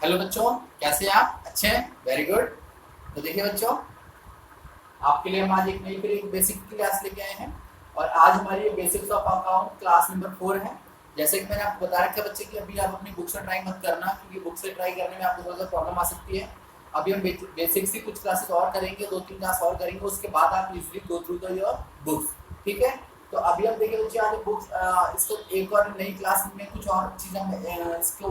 Hello बच्चों, कैसे हैं आप? अच्छे हैं? Very good. तो देखिए बच्चों, आपके लिए हम आज एक नई फिर एक बेसिक की क्लास लेके आए हैं। और आज हमारी ये basics of account class number 4 है। जैसे कि मैंने आपको बता रखा है बच्चे कि अभी आप अपनी बुक से ट्राई मत करना, क्योंकि बुक से ट्राई करने में आपको थोड़ा सा प्रॉब्लम आ सकती है। अभी हम बेसिक्स की कुछ क्लासेस और करेंगे, 2-3 क्लास और करेंगे, उसके बाद आप easily go through the your books. ठीक है। तो अभी हम देखिए बच्चे आज बुक्स इसको एक और नई क्लास में कुछ और चीज़ें इसको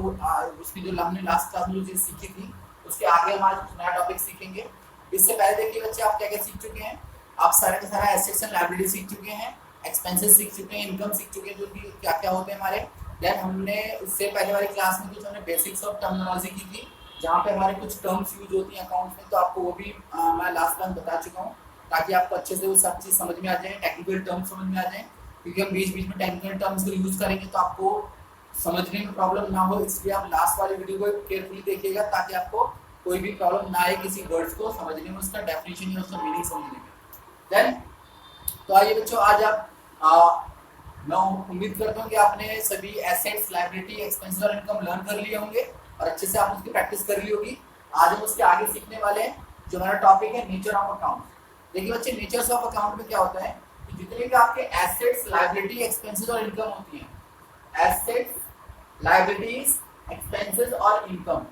उसकी जो हमने लास्ट क्लास में जो चीज़ सीखी थी उसके आगे हम आज कुछ नया टॉपिक सीखेंगे। इससे पहले देखिए बच्चे, आप क्या क्या सीख चुके हैं। आप सारा का सारा एसेट्स एंड लायबिलिटी सीख चुके हैं, एक्सपेंसेस सीख चुके हैं, इनकम सीख चुके हैं, जो कि क्या क्या होते हैं हमारे। देन हमने उससे पहले वाली क्लास में कुछ हमने बेसिक्स ऑफ टर्मिनोलॉजी की थी, जहाँ पे हमारे कुछ टर्म्स यूज होती हैं अकाउंट में, तो आपको वो भी मैं लास्ट क्लास बता चुका हूँ, ताकि आपको अच्छे से वो सब चीज़ समझ में आ जाए, टेक्निकल टर्म्स समझ में आ जाए। क्योंकि हम बीच बीच में टेक्निकल टर्म्स को यूज करेंगे तो आपको समझने में प्रॉब्लम ना हो, इसलिए आप लास्ट वाली वीडियो को केयरफुली देखिएगा, ताकि आपको कोई भी प्रॉब्लम ना आए किसी वर्ड्स को समझने में, उसका डेफिनेशन या उसका मीनिंग समझने में। देन तो आइए बच्चों, आज आप मैं उम्मीद करता हूँ कि आपने सभी एसेट्स, लायबिलिटी, एक्सपेंसेस और इनकम लर्न कर लिए होंगे और अच्छे से आपने उसकी प्रैक्टिस कर ली होगी। आज हम उसके आगे सीखने वाले हैं, जो हमारा टॉपिक है नेचर ऑफ अकाउंट। देखिए बच्चे, नेचर्स ऑफ अकाउंट में क्या होता है कि जितने भी आपके एसेट्स, लायबिलिटी, एक्सपेंसेस और इनकम होती हैं, एसेट्स, लायबिलिटीज, एक्सपेंसेस और इनकम,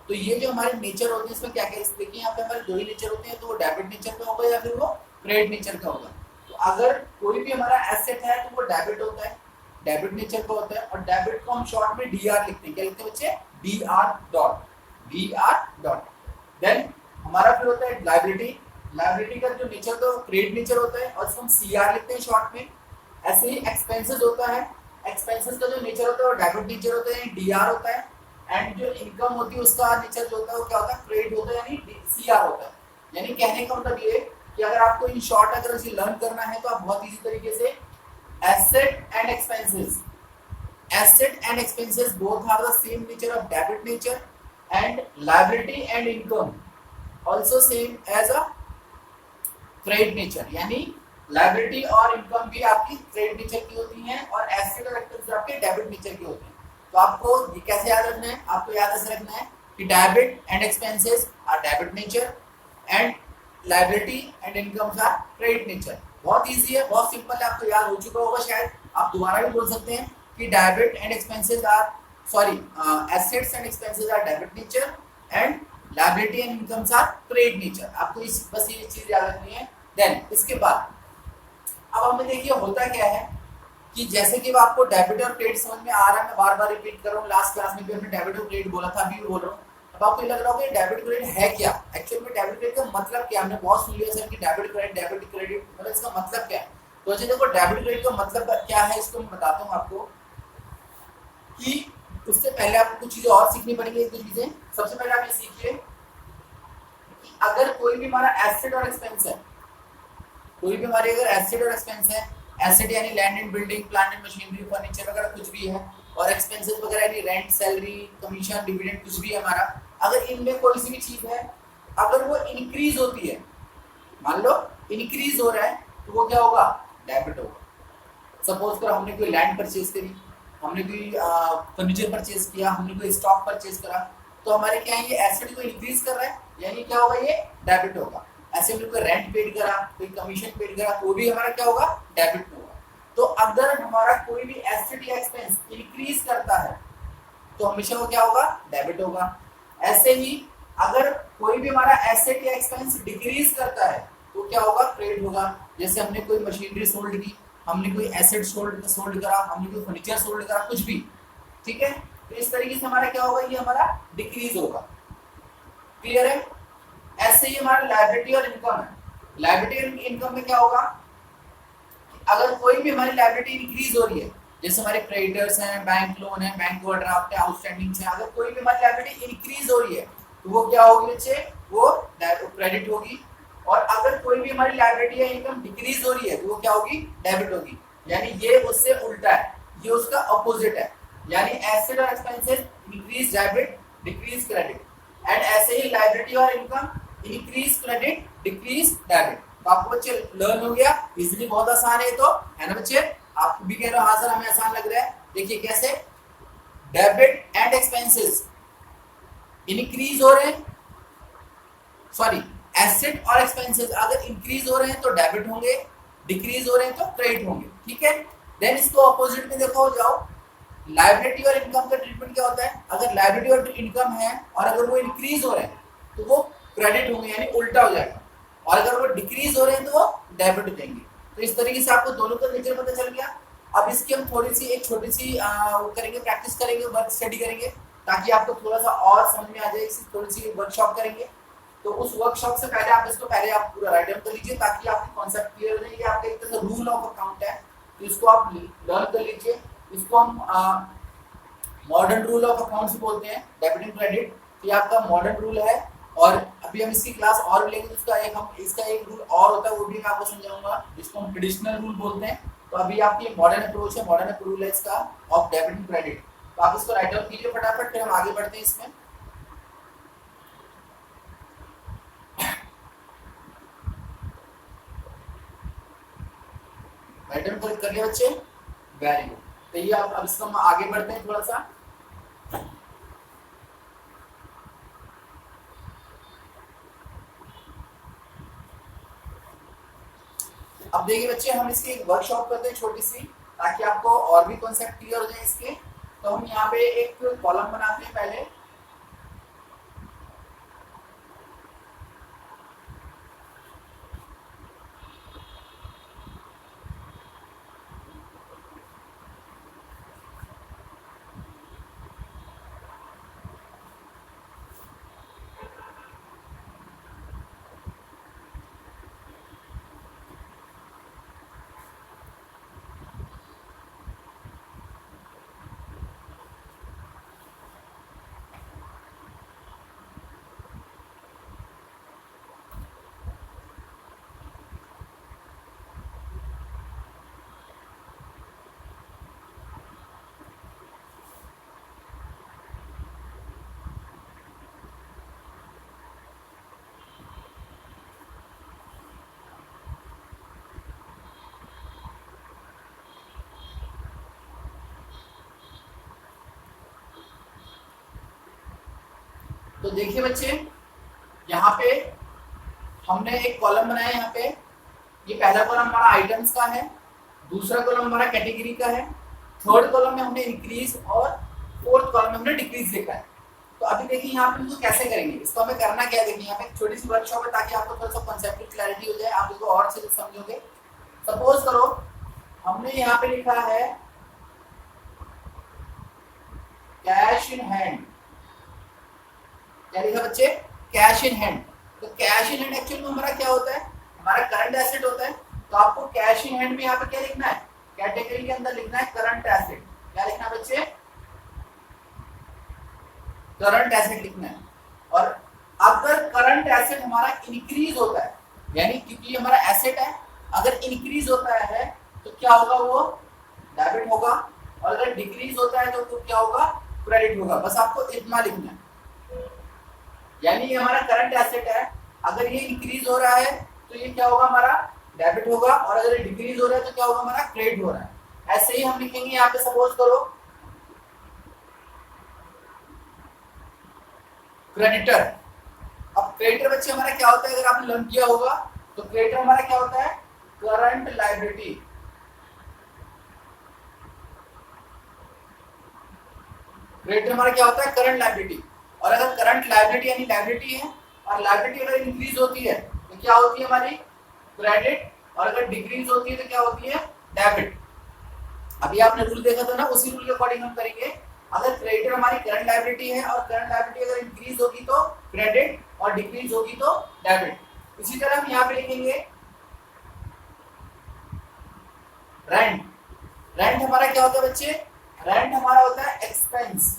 तो ये जो हमारे नेचर होते हैं इसमें क्या क्या, देखिए यहाँ पे हमारे दो ही नेचर होते हैं, तो वो डेबिट नेचर का होगा या फिर वो क्रेडिट नेचर का होगा। तो अगर कोई भी हमारा एसेट है तो वो डेबिट होता है, डेबिट नेचर का होता है, और डेबिट को हम शॉर्ट में डीआर लिखते हैं। क्या लिखते हैं बच्चे? DR dot, DR dot. Then हमारा फिर होता है लायबिलिटी। लायबिलिटी का जो नेचर होता है वो क्रेडिट नेचर होता है और इसको हम सीआर लिखते हैं शॉर्ट में। ऐसे ही एक्सपेंसेस होता है, एक्सपेंसेस का जो नेचर होता है वो डेबिट नेचर होता है, डीआर होता है। एंड जो इनकम होती है उसका नेचर जो होता है वो क्या होता है? क्रेडिट होता है, यानी सीआर होता है। यानी कहने का मतलब ये कि अगर आपको इन शॉर्ट अगर इसे लर्न करना है तो आप बहुत इजी तरीके से asset and expenses, asset and expenses both are the same nature of debit nature, and liability and income also same as a credit nature। यानी लायबिलिटी और इनकम भी आपकी क्रेडिट नेचर की होती हैं और एसेट और एक्सपेंसेस आपके डेबिट नेचर की होती हैं। तो आपको ये कैसे याद रखना है? आपको याद ऐसे रखना है कि debit and expenses are debit nature and liability and incomes are credit nature. बहुत इजी है, बहुत सिंपल है, आपको याद हो चुका होगा शायद। आप दोबारा भी बोल सकते हैं कि debit and expenses are assets and expenses are debit nature and liability and incomes are credit nature. आपको इस बस ये चीज याद रखनी है। देन इसके बाद अब हमें देखिए होता क्या है कि जैसे कि आपको डेबिट और क्रेडिट समझ में आ रहा है, मैं बार बार रिपीट कर रहा हूँ, लास्ट क्लास में भी हमने डेबिट और क्रेडिट बोला था, अभी भी बोल रहा हूँ। अब आपको ये लग रहा होगा कि डेबिट क्रेडिट है क्या, एक्चुअली में डेबिट क्रेडिट का मतलब क्या? हमने बहुत सुन लिया सर कि डेबिट क्रेडिट मतलब इसका मतलब क्या है। तो अच्छा देखो, डेबिट क्रेडिट का मतलब क्या है इसको मैं बताता हूँ आपको, कि उससे पहले आपको कुछ चीजें और सीखनी पड़ेंगी। एक दो चीजें, सबसे पहले आप ये सीखिए कि अगर कोई भी हमारा एसेट और एक्सपेंस है, कोई भी हमारे अगर एसेट और एक्सपेंस है, एसेट यानी land and building, plant and machinery, furniture वगैरह कुछ भी है, और एक्सपेंसेस वगैरह यानी रेंट, सैलरी, कमीशन, डिविडेंड कुछ भी है हमारा, अगर इनमें कोई सी भी चीज है अगर वो इंक्रीज होती है, मान लो इंक्रीज हो रहा है, तो वो क्या होगा? डेबिट होगा। सपोज कर हमने कोई लैंड परचेज करी, हमने कोई फर्नीचर परचेज किया, हमने कोई स्टॉक परचेज करा, तो हमारे क्या है ये एसेट को इंक्रीज कर रहा है, यानी क्या होगा? ये डेबिट होगा। ऐसे हमने कोई रेंट पेड करा, कोई कमीशन पेड करा, तो भी हमारा क्या होगा? डेबिट में होगा। तो अगर हमारा कोई भी एसेट या एक्सपेंस इंक्रीज करता है तो हमेशा वो क्या होगा? डेबिट होगा। ऐसे ही अगर कोई भी हमारा एसेट या एक्सपेंस डिक्रीज करता है तो क्या होगा? क्रेडिट होगा। जैसे हमने कोई मशीनरी सोल्ड की, हमने कोई एसेट सोल्ड करा, हमने कोई फर्नीचर सोल्ड करा, कुछ भी, ठीक है, तो इस तरीके से हमारा क्या होगा? ये हमारा डिक्रीज होगा। क्लियर है? ऐसे ही हमारा लायबिलिटी और इनकम है। लायबिलिटी और इनकम में क्या होगा? अगर कोई भी हमारी लायबिलिटी इंक्रीज हो रही है, जैसे हमारे क्रेडिटर्स हैं, बैंक लोन है, बैंक ओवरड्राफ्ट है, आउटस्टैंडिंग है, अगर कोई भी हमारी लायबिलिटी इंक्रीज हो रही है तो वो क्या होगी बच्चे? वो क्रेडिट होगी। और अगर कोई भी हमारी लायबिलिटी या इनकम डिक्रीज हो रही है तो वो क्या होगी? डेबिट होगी। यानी ये उससे उल्टा है, ये उसका अपोजिट है। यानी एसेट और expenses increase debit, decrease credit, and ऐसे ही लायबिलिटी और income increase credit, decrease debit. तो आपको बच्चे लर्न हो गया, इजीली, बहुत आसान है तो, है ना बच्चे? आप भी कह रहे हो हाँ सर हमें आसान लग रहा है। देखिए कैसे, डेबिट एंड एक्सपेंसेस इंक्रीज हो रहे हैं, सॉरी, एसेट और एक्सपेंसेस अगर इंक्रीज हो रहे हैं तो डेबिट होंगे, डिक्रीज हो रहे हैं तो क्रेडिट होंगे, ठीक है। देन इसको अपोजिट में देखो जाओ, लायबिलिटी और इनकम का ट्रीटमेंट क्या होता है, अगर लायबिलिटी और इनकम है और अगर वो इंक्रीज हो रहे हैं तो वो क्रेडिट होंगे, यानी उल्टा हो जाएगा, और अगर वो डिक्रीज हो रहे हैं तो वो डेबिट हो जाएंगे। तो इस तरीके से आपको दोनों का नेचर पता चल गया। अब इसकी हम थोड़ी सी एक छोटी सी करेंगे, प्रैक्टिस करेंगे, वर्क स्टडी करेंगे, ताकि आपको थोड़ा सा और समझ में आ जाए। इसी थोड़ी सी वर्कशॉप करेंगे, तो उस वर्कशॉप से पहले आप इसको पहले आप पूरा राइट डाउन कर लीजिए, ताकि आपके कॉन्सेप्ट क्लियर हो जाए। ये आपका एक तरह से रूल ऑफ अकाउंट है, तो इसको आप लर्न कर लीजिए। इसको हम मॉडर्न रूल ऑफ अकाउंट्स बोलते हैं, डेबिट एंड क्रेडिट। ये आपका मॉडर्न रूल है, और अभी हम इसकी क्लास और भी लेंगे, तो इसका एक रूल और होता है, वो भी मैं आपको समझाऊंगा, जिसको हम ट्रेडिशनल रूल बोलते हैं। तो अभी आपकी मॉडर्न अप्रोच है, मॉडर्न रूल है इसका ऑफ डेबिट एंड क्रेडिट। तो आप इसको राइट डाउन कीजिए फटाफट, फिर हम आगे बढ़ते हैं इसमें। राइट डाउन कर लिया बच्चे, वेरी गुड। तो ये आप अब इसको हम आगे बढ़ते हैं थोड़ा सा। अब देखिए बच्चे, हम इसकी एक वर्कशॉप करते हैं छोटी सी, ताकि आपको और भी कॉन्सेप्ट क्लियर हो जाए इसके। तो हम यहाँ पे एक कॉलम बनाते हैं पहले, तो देखिए बच्चे, यहाँ पे हमने एक कॉलम बनाया है। यहाँ पे ये पहला कॉलम हमारा आइटम्स का है, दूसरा कॉलम हमारा कैटेगरी का है, थर्ड कॉलम में हमने इंक्रीज और फोर्थ कॉलम में हमने डिक्रीज लिखा है। तो अभी देखिए यहाँ पे इसको कैसे करेंगे, इसको हमें करना क्या है। देखिए यहाँ पे एक छोटी सी वर्कशॉप है, ताकि आपको थोड़ा सा कॉन्सेप्ट क्लैरिटी हो जाए, आप इसको और अच्छे से समझोगे। सपोज करो हमने यहाँ पे लिखा है कैश इन हैंड। क्या लिखा बच्चे, कैश इन हैंड। तो कैश इन हैंड एक्चुअली में हमारा क्या होता है, हमारा करंट एसेट होता है। तो आपको कैश इन हैंड में यहाँ पे क्या लिखना है, कैटेगरी के अंदर लिखना है करंट एसेट। क्या लिखना है बच्चे, करंट एसेट लिखना है। और अगर करंट एसेट हमारा इंक्रीज होता है, यानी क्योंकि हमारा एसेट है, अगर इंक्रीज होता है तो क्या होगा, वो डेबिट होगा, और अगर डिक्रीज होता है तो क्या होगा, क्रेडिट होगा। बस आपको इतना लिखना है। यानी ये हमारा करंट एसेट है, अगर ये इंक्रीज हो रहा है तो ये क्या होगा, हमारा डेबिट होगा, और अगर ये डिक्रीज हो रहा है तो क्या होगा, हमारा क्रेडिट हो रहा है। ऐसे ही हम लिखेंगे यहाँ पे, सपोज करो क्रेडिटर। अब क्रेडिटर बच्चे हमारा क्या होता है, अगर आपने लर्न किया होगा तो क्रेडिटर हमारा क्या होता है, करंट लायबिलिटी। क्रेडिटर हमारा क्या होता है, करंट लायबिलिटी। और अगर करंट लायबिलिटी यानी लायबिलिटी है, और लायबिलिटी अगर इंक्रीज होती है तो क्या होती है हमारी, क्रेडिट, और अगर डिक्रीज होती है तो क्या होती है, डेबिट। अभी आपने रूल देखा था ना, उसी रूल के अकॉर्डिंग हम करेंगे। अगर क्रेडिटर हमारी करंट लायबिलिटी है, और करंट लायबिलिटी अगर इंक्रीज होगी तो क्रेडिट, और डिक्रीज होगी तो डेबिट। इसी तरह हम यहाँ पे लिखेंगे रेंट। रेंट हमारा क्या होता है बच्चे, रेंट हमारा होता है एक्सपेंस।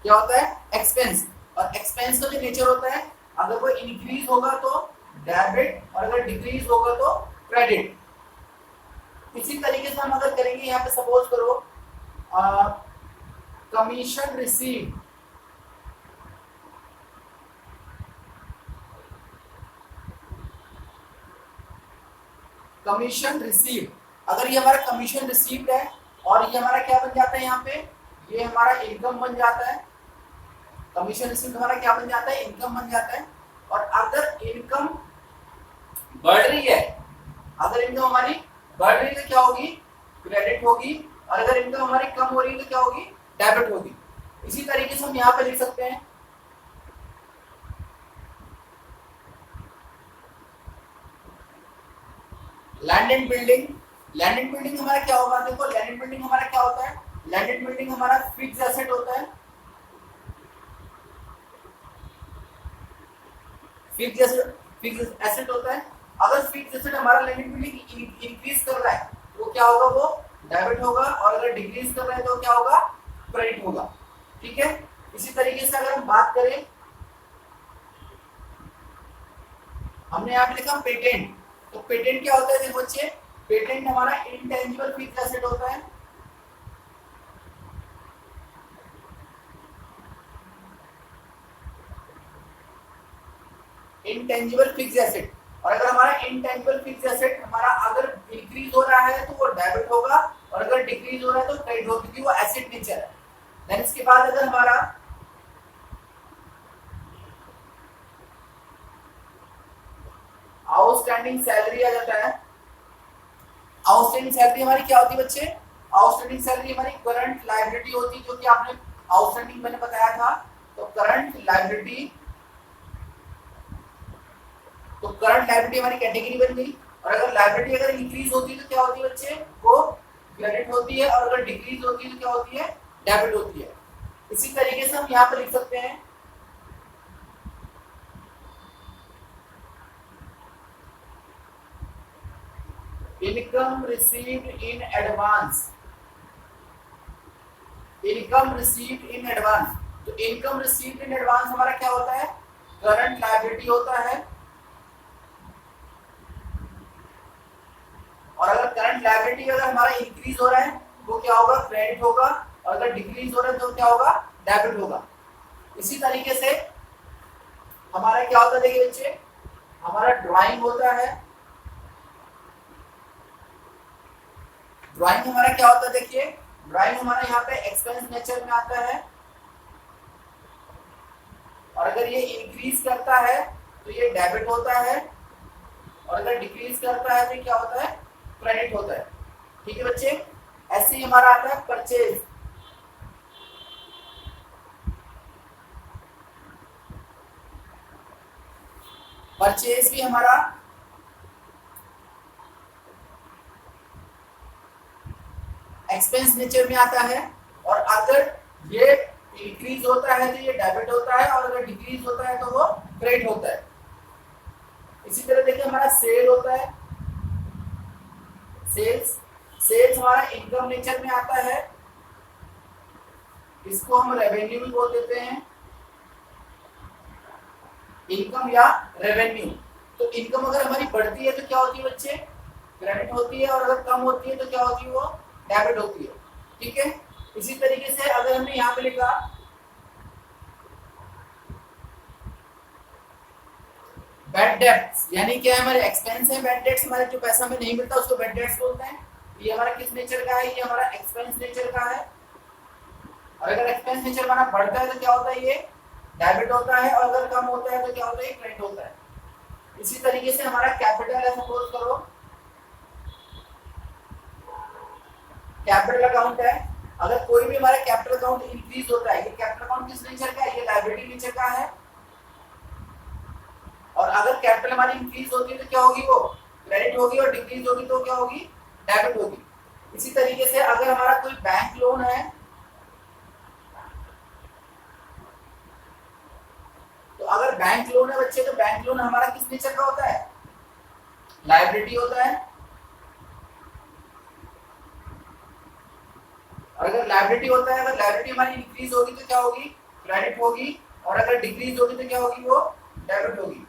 क्या होता है, एक्सपेंस। और एक्सपेंस का जो नेचर होता है, अगर वो इंक्रीज होगा तो डेबिट, और अगर डिक्रीज होगा तो क्रेडिट। इसी तरीके से हम अगर करेंगे, यहाँ पे सपोज करो कमीशन रिसीव। कमीशन रिसीव, अगर ये हमारा कमीशन रिसीव्ड है, और ये हमारा क्या बन जाता है यहाँ पे, ये हमारा इनकम बन जाता है, कमीशन रिसीव्ड हमारा क्या बन जाता है, इनकम बन जाता है। और अगर इनकम बढ़ रही है, अगर इनकम हमारी बढ़ रही है तो क्या होगी, क्रेडिट होगी, और अगर इनकम हमारी कम हो रही है तो क्या होगी, डेबिट होगी। इसी तरीके से हम यहाँ पे लिख सकते हैं land and building. Land and building हमारा क्या होगा, देखो लैंड एंड बिल्डिंग हमारा क्या होता है, लैंड एंड बिल्डिंग हमारा फिक्स एसेट होता है, फिक्स एसेट होता है। अगर फिक्स एसेट हमारा लैंड एंड बिल्डिंग इंक्रीज कर रहा है तो क्या होगा, वो डेबिट होगा, और अगर डिक्रीज कर रहा है तो क्या होगा, क्रेडिट होगा। ठीक है, इसी तरीके से अगर हम बात करें, हमने यहाँ पे लिखा पेटेंट, तो पेटेंट क्या होता है, देखो बच्चे, पेटेंट हमारा इंटेंजिबल फिक्स एसेट होता है। इंटेंजिबल फिक्स एसेट, और अगर हमारा इंटेंजिबल फिक्स एसेट हमारा अगर इंक्रीज हो रहा है तो वो डेबिट होगा, और अगर डिक्रीज हो रहा है तो क्रेडिट होगा, क्योंकि वो एसेट नेचर है। देन इसके बाद अगर हमारा आउटस्टैंडिंग सैलरी आ जाता है, आउटस्टैंडिंग सैलरी हमारी क्या होती है बच्चे, आउटस्टैंडिंग सैलरी हमारी करंट लायबिलिटी होती है, जो कि आपने आउटस्टैंडिंग मैंने बताया था। तो करंट लायबिलिटी, तो करंट लायबिलिटी हमारी कैटेगरी बन गई, और अगर लायबिलिटी अगर इंक्रीज होती है तो क्या होती है बच्चे, वो क्रेडिट होती है, और अगर डिक्रीज होती है तो क्या होती है, डेबिट होती है। इसी तरीके से हम यहाँ पर लिख सकते हैं income received in advance, income received in advance. तो इनकम रिसीव्ड इन एडवांस हमारा क्या होता है, करंट लायबिलिटी होता है, और अगर करंट लायबिलिटी अगर हमारा इंक्रीज हो रहा है तो क्या होगा, क्रेडिट होगा, और अगर डिक्रीज हो रहा है तो क्या होगा, डेबिट होगा। इसी तरीके से हमारा क्या होता है, देखिए बच्चे, हमारा ड्राइंग होता है, ड्राइंग हमारा क्या होता है, देखिए ड्राइंग हमारा यहाँ पे एक्सपेंस नेचर में आता है, और अगर ये इंक्रीज करता है तो ये डेबिट होता है, और अगर डिक्रीज करता है तो क्या होता है, क्रेडिट होता है। ठीक है बच्चे, ऐसे ही हमारा आता है परचेज। परचेज भी हमारा एक्सपेंस नेचर में आता है, और अगर ये इंक्रीज होता है तो ये डेबिट होता है, और अगर डिक्रीज होता है तो वो क्रेडिट होता है। इसी तरह देखिए हमारा सेल होता है, सेल्स, सेल्स हमारा इनकम नेचर में आता है, इसको हम रेवेन्यू भी बोल देते हैं, इनकम या रेवेन्यू। तो इनकम अगर हमारी बढ़ती है तो क्या होती है बच्चे, क्रेडिट होती है, और अगर कम होती है तो क्या होती है, वो डेबिट होती है। ठीक है, इसी तरीके से अगर हमने यहाँ पे लिखा बैड डेट्स, यानी क्या है, हमारे एक्सपेंस है, बैड डेट्स हमारे जो पैसा हमें नहीं मिलता उसको बैड डेट्स बोलते हैं। ये हमारा किस नेचर का है, ये हमारा एक्सपेंस नेचर का है, और अगर एक्सपेंस नेचर हमारा बढ़ता है तो क्या होता है, ये डेबिट होता है, और अगर कम होता है तो क्या होता है, क्रेडिट होता है। इसी तरीके से हमारा कैपिटल है, सपोज करो कैपिटल अकाउंट है, अगर कोई भी हमारा कैपिटल अकाउंट इंक्रीज होता है, ये कैपिटल अकाउंट किस नेचर का है, ये लायबिलिटी नेचर का है, और अगर कैपिटल हमारी इंक्रीज होती है तो क्या होगी, वो क्रेडिट होगी, और डिक्रीज होगी तो क्या होगी, डेबिट होगी। इसी तरीके से अगर हमारा कोई बैंक लोन है, तो अगर बैंक लोन है बच्चे, तो बैंक लोन हमारा किस नेचर का होता है, लायबिलिटी होता है, और अगर लायबिलिटी होता है, अगर लायबिलिटी हमारी इंक्रीज होगी तो क्या होगी, क्रेडिट होगी, और अगर डिक्रीज होगी तो क्या होगी, वो डेबिट होगी।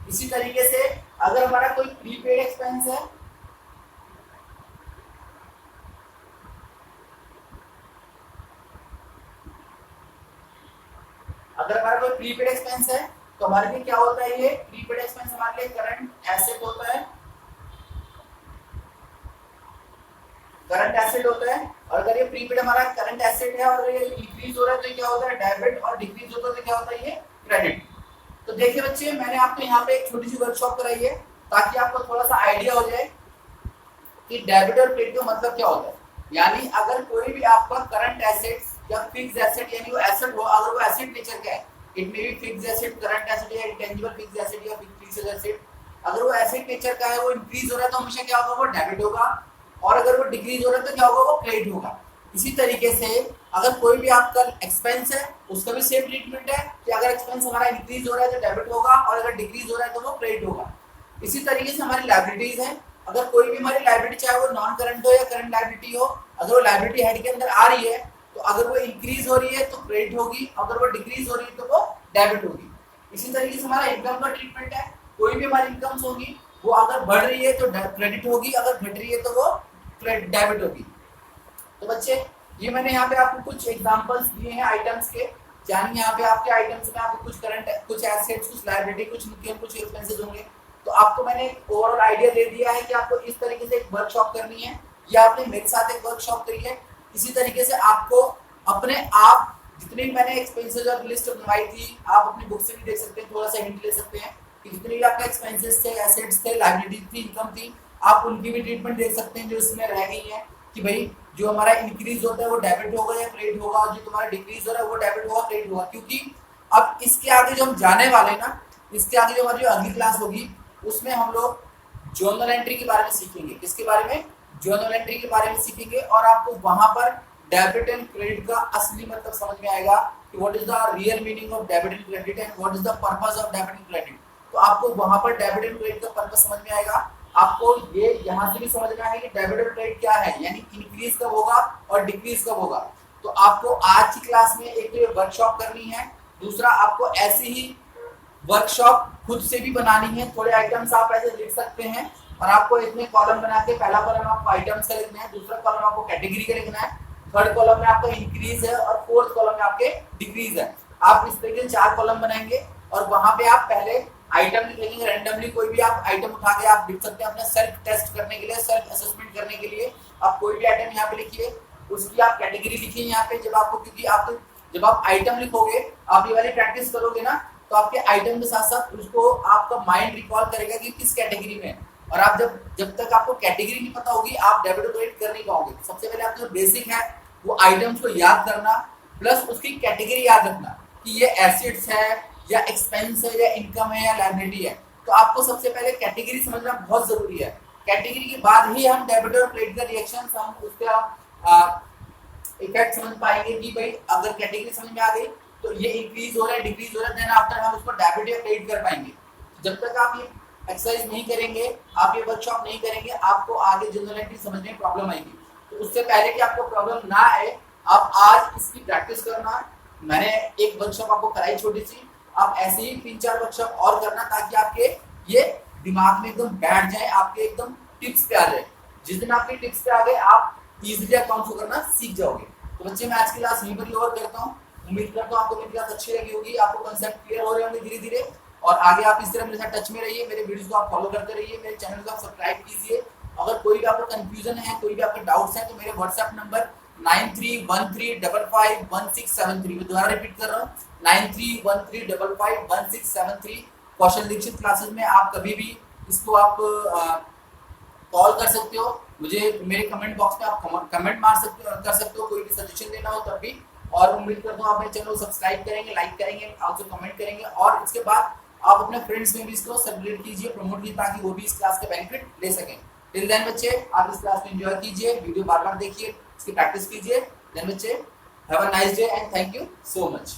इसी तरीके से अगर हमारा कोई प्रीपेड एक्सपेंस है, अगर हमारा कोई प्रीपेड एक्सपेंस है तो हमारे लिए क्या होता है, ये प्रीपेड एक्सपेंस हमारे लिए करंट एसेट होता है, करंट एसेट होता है, और अगर ये प्रीपेड हमारा करंट एसेट है और ये इंक्रीज हो रहा है तो क्या होता है डेबिट, और डिक्रीज होता है तो क्या होता है ये क्रेडिट। तो देखिए बच्चे, मैंने आपको यहाँ पे एक छोटी सी वर्कशॉप कराई है ताकि आपको थोड़ा सा आइडिया हो जाए कि डेबिट और क्रेडिट का मतलब क्या होता है। यानी अगर कोई भी आपका करंट एसेट या फिक्स्ड एसेट, यानी वो एसेट हो, अगर वो एसेट नेचर का है, it may be fixed asset, current asset या इंटेंजिबल फिक्स्ड एसेट या फिक्स्ड एसेट, अगर वो एसेट नेचर का है, वो इंक्रीज हो रहा है तो हमेशा क्या होगा, वो डेबिट होगा, और अगर वो डिक्रीज हो रहा है तो क्या होगा, वो क्रेडिट होगा। इसी तरीके से अगर कोई भी आपका एक्सपेंस है उसका भी सेम ट्रीटमेंट है कि अगर एक्सपेंस हमारा इंक्रीज हो रहा है तो डेबिट होगा, और अगर डिक्रीज हो रहा है तो वो क्रेडिट होगा। इसी तरीके से हमारी लायबिलिटीज है, अगर कोई भी हमारी लायबिलिटी चाहे वो नॉन करंट हो या करंट लायबिलिटी हो, अगर वो लायबिलिटी हेड के अंदर आ रही है तो अगर वो इंक्रीज हो रही है तो क्रेडिट होगी, अगर वो डिक्रीज हो रही है तो वो डेबिट होगी। इसी तरीके से हमारा इनकम का ट्रीटमेंट है, कोई भी हमारी इनकम्स होगी वो अगर बढ़ रही है तो क्रेडिट होगी, अगर घट रही है तो वो डेबिट होगी। तो बच्चे, ये मैंने यहाँ पे आपको कुछ एग्जांपल्स दिए हैं आइटम्स के, यानी यहाँ पे आपके आइटम्स में आपको कुछ करंट, कुछ एसेट्स, कुछ लायबिलिटी, कुछ इनकम, कुछ एक्सपेंसेस होंगे। तो आपको मैंने ओवरऑल आइडिया दे दिया है कि आपको इस तरीके से एक वर्कशॉप करनी है, या आपने मेरे साथ एक वर्कशॉप करी है। इसी तरीके से आपको अपने आप जितने भी मैंने एक्सपेंसेस और लिस्ट बनवाई थी, आप अपनी बुक से भी देख सकते हैं, थोड़ा सा हिंट ले सकते हैं कि जितने भी आपके एक्सपेंसेस थे, एसेट्स थे, लायबिलिटी थी, इनकम थी, आप उनकी भी ट्रीटमेंट देख सकते हैं जो इसमें रह गई है कि भाई जो हमारा इंक्रीज होता है वो डेबिट होगा या क्रेडिट होगा, और जो तुम्हारा डिक्रीज हो रहा है वो डेबिट होगा, क्रेडिट होगा। क्योंकि अब इसके आगे जो हम जाने वाले ना, इसके आगे जो हमारी जो अगली क्लास होगी उसमें हम लोग जर्नल एंट्री के बारे में सीखेंगे। किसके बारे में? जर्नल एंट्री के बारे में सीखेंगे, और आपको वहां पर डेबिट एंड क्रेडिट का असली मतलब समझ में आएगा कि what is the real meaning of debit and credit and what is the purpose of debit and credit. तो आपको वहां पर डेबिट एंड क्रेडिट का पर्पस समझ में आएगा। आपको ये यहाँ से भी समझना है कि डेबिट और क्रेडिट क्या है, यानी इंक्रीज कब होगा और डिक्रीज कब होगा। तो आपको आज की क्लास में एक तो ये वर्कशॉप करनी है, दूसरा आपको ऐसी ही वर्कशॉप खुद से भी बनानी है। थोड़े आइटम्स आप ऐसे लिख सकते हैं, और आपको इतने कॉलम बना के, पहला कॉलम आपको आइटम्स का लिखना है, दूसरा कॉलम आपको कैटेगरी का लिखना है, थर्ड कॉलम में आपका इंक्रीज है, और फोर्थ कॉलम में आपके डिक्रीज है। आप इस तरीके से 4 कॉलम बनाएंगे, और वहां पे आप पहले आइटम लिखेंगे रैंडमली। कोई भी आप आइटम उठा के आप लिख सकते हैं अपने सेल्फ टेस्ट करने के लिए, सेल्फ असेसमेंट करने के लिए। आप कोई भी आइटम यहाँ पे लिखिए, उसकी आप कैटेगरी लिखिए यहाँ पे। जब आपको, क्योंकि आप जब आप आइटम लिखोगे, आप ये वाली प्रैक्टिस करोगे ना, तो आपके आइटम के साथ साथ उसको आपका माइंड रिकॉल करेगा कि किस कैटेगरी में है। और आप जब तक आपको कैटेगरी नहीं पता होगी, आप डेबिट और क्रेडिट कर नहीं पाओगे। सबसे पहले आपका जो बेसिक है वो आइटम्स को याद करना, प्लस उसकी कैटेगरी याद रखना कि ये एसेट्स है या एक्सपेंस है या इनकम है या लायबिलिटी है। तो आपको सबसे पहले कैटेगरी समझना बहुत जरूरी है। कैटेगरी के बाद ही हम डेबिट और क्रेडिट का रिएक्शन, हम उसका इफेक्ट समझ पाएंगे कि भाई अगर कैटेगरी समझ में आ गई तो ये इंक्रीज हो रहा है, डिक्रीज हो रहा है, देन आफ्टर हम उसको डेबिट या क्रेडिट कर पाएंगे। जब तक आप ये एक्सरसाइज नहीं करेंगे, आप ये वर्कशॉप नहीं करेंगे, आपको आगे जनरल एंट्री समझने में प्रॉब्लम आएगी। तो उससे पहले कि आपको प्रॉब्लम ना आए, आप आज इसकी प्रैक्टिस करना। मैंने एक वर्कशॉप आपको कराई छोटी सी, आप ऐसे ही 3-4 वर्कशॉप और करना, ताकि आपके ये दिमाग में एकदम बैठ जाए, आपके एकदम टिप्स पे आ जाए। जिस दिन आपके टिप्स पे आ गए, आप इजीली अकाउंट्स को करना सीख जाओगे। तो बच्चे, मैं आज की क्लास यहीं पर ओवर करता हूँ। उम्मीद करता हूँ आपको मेरी क्लास अच्छी लगी होगी, आपको कांसेप्ट क्लियर हो रहे होंगे धीरे धीरे। और आगे आप इस तरह मेरे साथ टच में रहिए, मेरे वीडियोस को आप फॉलो करते रहिए, मेरे चैनल को आप सब्सक्राइब कीजिए। अगर कोई भी आपको कंफ्यूजन है, कोई भी आपके डाउट्स हैं, तो मेरे व्हाट्सएप नंबर 9313551673, मैं दोबारा रिपीट कर रहा हूँ, 9313551673। कौशल दीक्षित क्लासेस में आप कभी भी इसको आप कॉल कर सकते हो, मुझे मेरे कमेंट बॉक्स में आप कमेंट मार सकते हो, कर सकते हो, कोई भी सजेशन देना हो तब भी। और उम्मीद करता हूँ आप मेरे चैनल को सब्सक्राइब करेंगे, लाइक करेंगे, आल्सो कमेंट करेंगे, और इसके बाद आप अपने फ्रेंड्स में भी इसको सर्कुलेट कीजिए, प्रमोट कीजिए, ताकि वो भी इस क्लास के बेनिफिट ले सकें। टिल देन बच्चे, आप इस क्लास को एंजॉय कीजिए, वीडियो बार बार देखिए, इसकी प्रैक्टिस कीजिए। देन बच्चे, have a nice day and thank you so much.